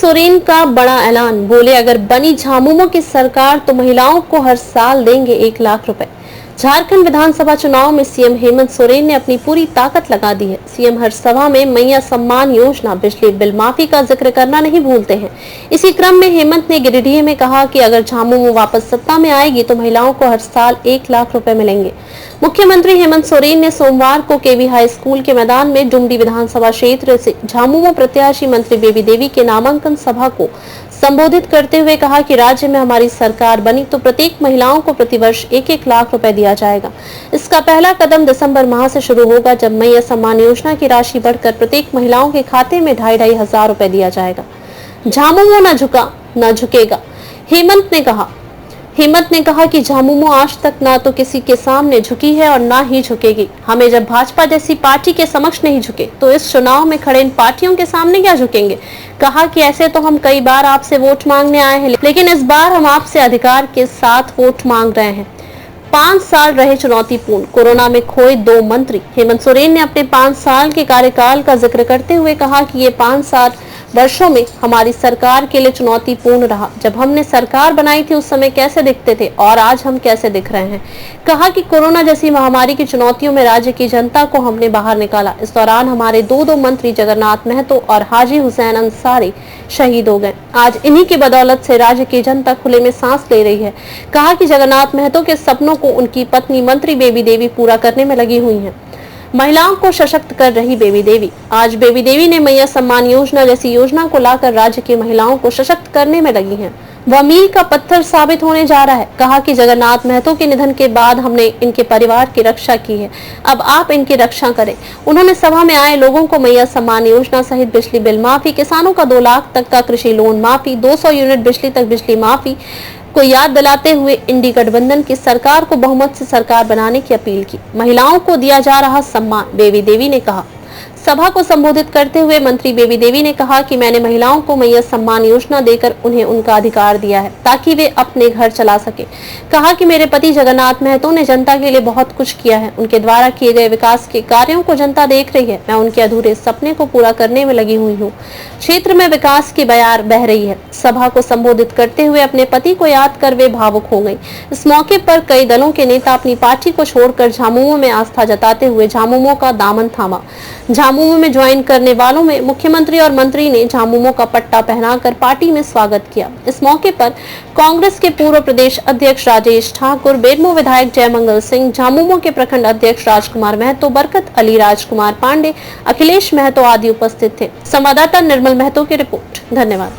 सोरेन का बड़ा ऐलान, बोले अगर बनी झामुमो की सरकार तो महिलाओं को हर साल देंगे 1 लाख रुपए। झारखंड विधानसभा चुनाव में सीएम हेमंत सोरेन ने अपनी पूरी ताकत लगा दी है। सीएम हर सभा में मैया सम्मान योजना, बिजली बिल माफी का जिक्र करना नहीं भूलते हैं। इसी क्रम में हेमंत ने गिरिडीह में कहा कि अगर झामुमो वापस सत्ता में आएगी तो महिलाओं को हर साल 1 लाख रुपए मिलेंगे। मुख्यमंत्री हेमंत सोरेन ने सोमवार को केवी हाई स्कूल के मैदान में डुमडी विधानसभा क्षेत्र से झामुमो प्रत्याशी मंत्री बेबी देवी के नामांकन सभा को संबोधित करते हुए कहा कि राज्य में हमारी सरकार बनी तो प्रत्येक महिलाओं को प्रतिवर्ष 1-1 लाख रुपए दिया जाएगा। इसका पहला कदम दिसंबर माह से शुरू होगा, जब मैया सम्मान योजना की राशि बढ़कर प्रत्येक महिलाओं के खाते में 2,500 हजार रुपए दिया जाएगा। झामुमो न झुका न झुकेगा, हेमंत ने कहा कि झामुमो आज तक ना तो किसी के सामने झुकी है और ना ही झुकेगी। हमें जब भाजपा जैसी पार्टी के समक्ष नहीं झुके तो इस चुनाव में खड़े इन पार्टियों के सामने क्या झुकेंगे। कहा कि ऐसे तो हम कई बार आपसे वोट मांगने आए हैं, लेकिन इस बार हम आपसे अधिकार के साथ वोट मांग रहे हैं। 5 साल रहे चुनौतीपूर्ण, कोरोना में खोए 2 मंत्री। हेमंत सोरेन ने अपने 5 साल के कार्यकाल का जिक्र करते हुए कहा कि ये 5 वर्षों में हमारी सरकार के लिए चुनौतीपूर्ण रहा। जब हमने सरकार बनाई थी उस समय कैसे दिखते थे और आज हम कैसे दिख रहे हैं। कहा कि कोरोना जैसी महामारी की चुनौतियों में राज्य की जनता को हमने बाहर निकाला। इस दौरान हमारे 2 मंत्री जगन्नाथ महतो और हाजी हुसैन अंसारी शहीद हो गए। आज इन्हीं की बदौलत से राज्य की जनता खुले में सांस ले रही है। कहा कि जगन्नाथ महतो के सपनों को उनकी पत्नी मंत्री बेबी देवी पूरा करने में लगी हुई है। महिलाओं को सशक्त कर रही बेबी देवी। आज बेबी देवी ने मैया सम्मान योजना जैसी योजना को लाकर राज्य की महिलाओं को सशक्त करने में लगी हैं। वह मील का पत्थर साबित होने जा रहा है। कहा कि जगन्नाथ महतो के निधन के बाद हमने इनके परिवार की रक्षा की है, अब आप इनकी रक्षा करें। उन्होंने सभा में आए लोगों को मैया सम्मान योजना सहित बिजली बिल माफी, किसानों का 2 लाख तक का कृषि लोन माफी, 200 यूनिट बिजली तक बिजली माफी को याद दिलाते हुए इंडी गठबंधन की सरकार को बहुमत से सरकार बनाने की अपील की। महिलाओं को दिया जा रहा सम्मान, बेबी देवी ने कहा। सभा को संबोधित करते हुए मंत्री बेबी देवी ने कहा कि मैंने महिलाओं को मैया सम्मान योजना देकर उन्हें उनका अधिकार दिया है ताकि वे अपने घर चला सके। कहा कि मेरे पति जगन्नाथ महतो ने जनता के लिए बहुत कुछ किया है। उनके द्वारा किए गए विकास के कार्यों को जनता देख रही है। मैं उनके अधूरे सपने को पूरा करने में लगी हुई हूँ। क्षेत्र में विकास की बयार बह रही है। सभा को संबोधित करते हुए अपने पति को याद कर वे भावुक हो गई। इस मौके पर कई दलों के नेता अपनी पार्टी को छोड़कर झामुमो में आस्था जताते हुए झामुमो का दामन थामा। झामुमो में ज्वाइन करने वालों में मुख्यमंत्री और मंत्री ने झामुमो का पट्टा पहनाकर पार्टी में स्वागत किया। इस मौके पर कांग्रेस के पूर्व प्रदेश अध्यक्ष राजेश ठाकुर, बेरमो विधायक जयमंगल सिंह, झामुमो के प्रखंड अध्यक्ष राजकुमार महतो, बरकत अली, राजकुमार पांडे, अखिलेश महतो आदि उपस्थित थे। संवाददाता निर्मल महतो की रिपोर्ट। धन्यवाद।